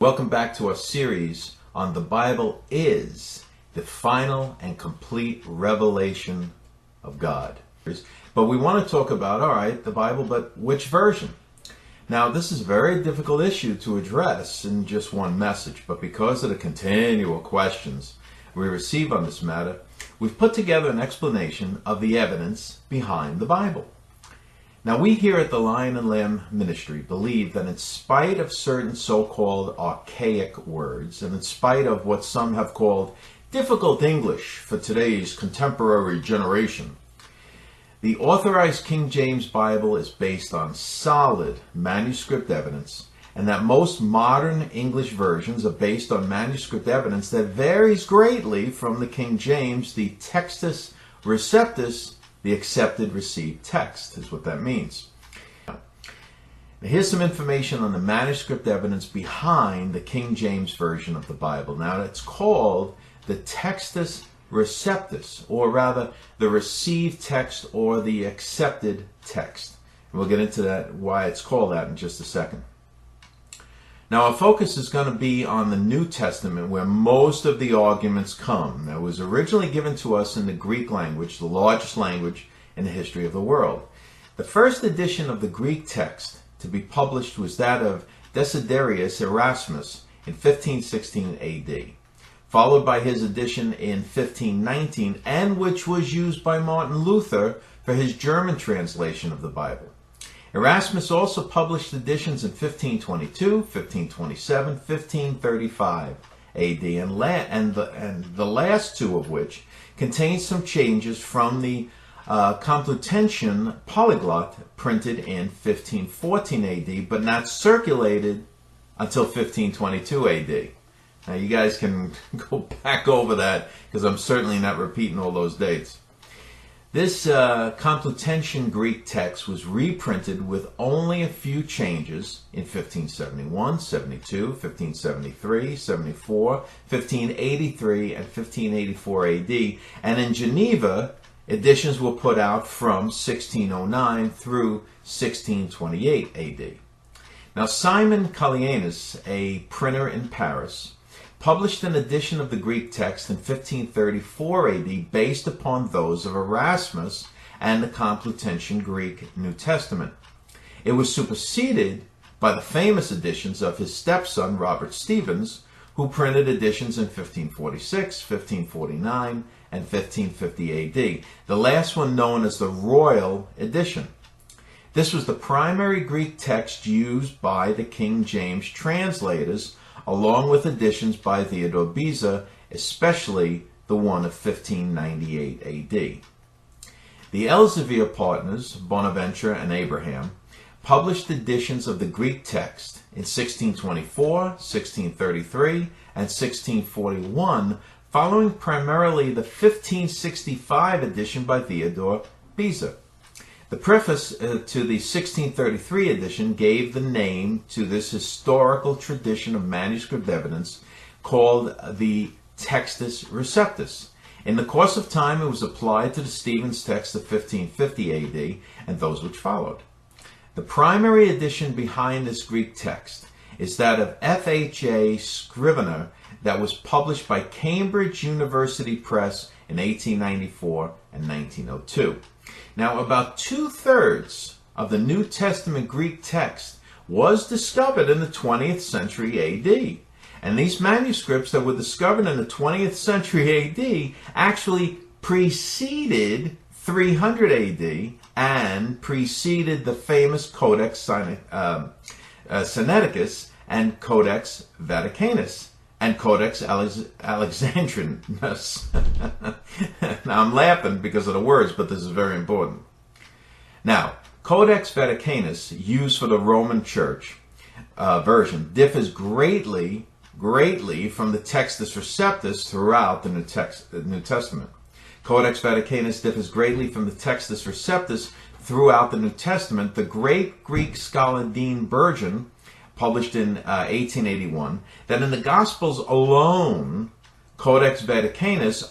Welcome back to our series on the Bible is the final and complete revelation of God. But we want to talk about, all right, the Bible, but which version? Now, this is a very difficult issue to address in just one message, but because of the continual questions we receive on this matter, we've put together an explanation of the evidence behind the Bible. Now, we here at the Lion and Lamb Ministry believe that in spite of certain so-called archaic words, and in spite of what some have called difficult English for today's contemporary generation, the Authorized King James Bible is based on solid manuscript evidence, and that most modern English versions are based on manuscript evidence that varies greatly from the King James, the Textus Receptus, the accepted received text is what that means. Now, here's some information on the manuscript evidence behind the King James Version of the Bible. Now, it's called the Textus Receptus, or rather the received text or the accepted text. And we'll get into that, why it's called that, in just a second. Now, our focus is going to be on the New Testament, where most of the arguments come. That was originally given to us in the Greek language, the largest language in the history of the world. The first edition of the Greek text to be published was that of Desiderius Erasmus in 1516 AD, followed by his edition in 1519, and which was used by Martin Luther for his German translation of the Bible. Erasmus also published editions in 1522, 1527, 1535 AD, and the last two of which contain some changes from the Complutensian Polyglot printed in 1514 AD, but not circulated until 1522 AD. Now, you guys can go back over that because I'm certainly not repeating all those dates. This Complutensian Greek text was reprinted with only a few changes in 1571, 72, 1573, 74, 1583, and 1584 AD. And in Geneva, editions were put out from 1609 through 1628 AD. Now, Simon Kallianus, a printer in Paris, published an edition of the Greek text in 1534 AD based upon those of Erasmus and the Complutensian Greek New Testament. It was superseded by the famous editions of his stepson, Robert Stevens, who printed editions in 1546, 1549, and 1550 AD, the last one known as the Royal Edition. This was the primary Greek text used by the King James translators, along with editions by Theodore Beza, especially the one of 1598 AD. The Elsevier partners, Bonaventure and Abraham, published editions of the Greek text in 1624, 1633, and 1641, following primarily the 1565 edition by Theodore Beza. The preface to the 1633 edition gave the name to this historical tradition of manuscript evidence called the Textus Receptus. In the course of time, it was applied to the Stevens text of 1550 AD and those which followed. The primary edition behind this Greek text is that of F.H.A. Scrivener that was published by Cambridge University Press in 1894 and 1902. Now, about 2/3 of the New Testament Greek text was discovered in the 20th century AD. And these manuscripts that were discovered in the 20th century AD actually preceded 300 AD and preceded the famous Codex Sinaiticus and Codex Vaticanus and Codex Alexandrinus. Now, I'm laughing because of the words, but this is very important. Now, Codex Vaticanus, used for the Roman Church version, differs greatly from the Textus Receptus throughout the New Testament. Codex Vaticanus differs greatly from the Textus Receptus throughout the New Testament. The great Greek scholar Dean Burgon published in 1881, that in the Gospels alone, Codex Vaticanus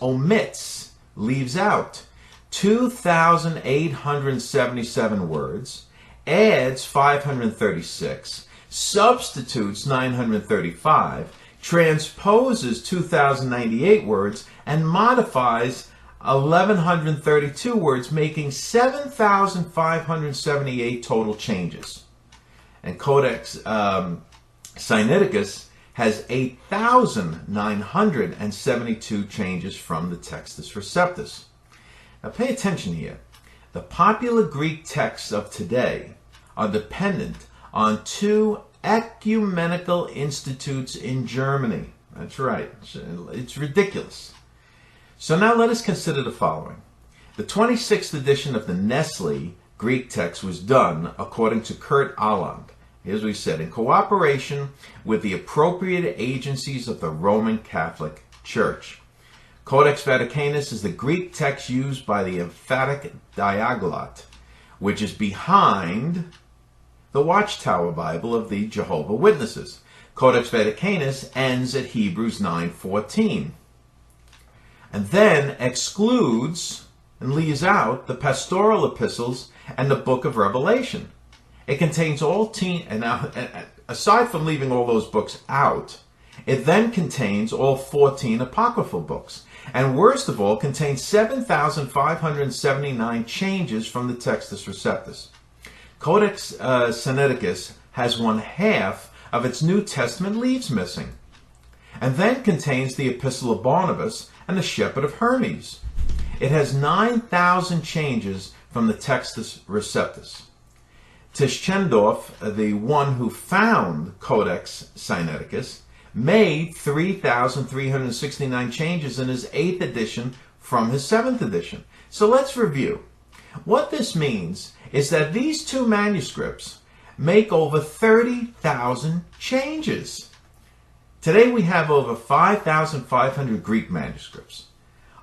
leaves out 2,877 words, adds 536, substitutes 935, transposes 2,098 words, and modifies 1,132 words, making 7,578 total changes. And Codex Sinaiticus has 8,972 changes from the Textus Receptus. Now pay attention here. The popular Greek texts of today are dependent on two ecumenical institutes in Germany. That's right. It's ridiculous. So now let us consider the following. The 26th edition of the Nestle Greek text was done, according to Kurt Aland, here's what he said, in cooperation with the appropriate agencies of the Roman Catholic Church. Codex Vaticanus is the Greek text used by the emphatic diaglot, which is behind the Watchtower Bible of the Jehovah's Witnesses. Codex Vaticanus ends at Hebrews 9:14, and then excludes and leaves out the pastoral epistles and the book of Revelation. It contains aside from leaving all those books out, it then contains all 14 apocryphal books, and worst of all, contains 7,579 changes from the Textus Receptus. Codex Sinaiticus has 1/2 of its New Testament leaves missing, and then contains the Epistle of Barnabas and the Shepherd of Hermes. It has 9,000 changes from the Textus Receptus. Tischendorf, the one who found Codex Sinaiticus, made 3,369 changes in his 8th edition from his 7th edition. So let's review. What this means is that these two manuscripts make over 30,000 changes. Today we have over 5,500 Greek manuscripts,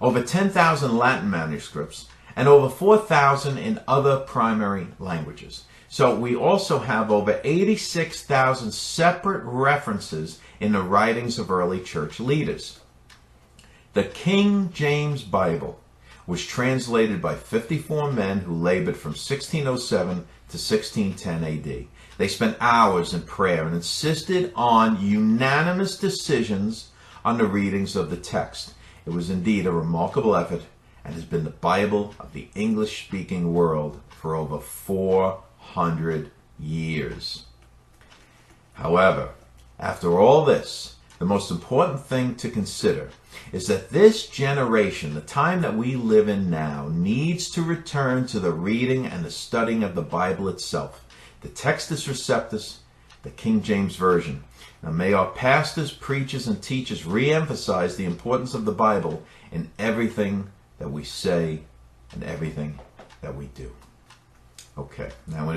over 10,000 Latin manuscripts, and over 4,000 in other primary languages. So we also have over 86,000 separate references in the writings of early church leaders. The King James Bible was translated by 54 men who labored from 1607 to 1610 AD. They spent hours in prayer and insisted on unanimous decisions on the readings of the text. It was indeed a remarkable effort and has been the Bible of the English-speaking world for over 400 years. However, after all this, the most important thing to consider is that this generation, the time that we live in now, needs to return to the reading and the studying of the Bible itself, the Textus Receptus, the King James Version. Now may our pastors, preachers, and teachers re-emphasize the importance of the Bible in everything that we say and everything that we do. Okay, now when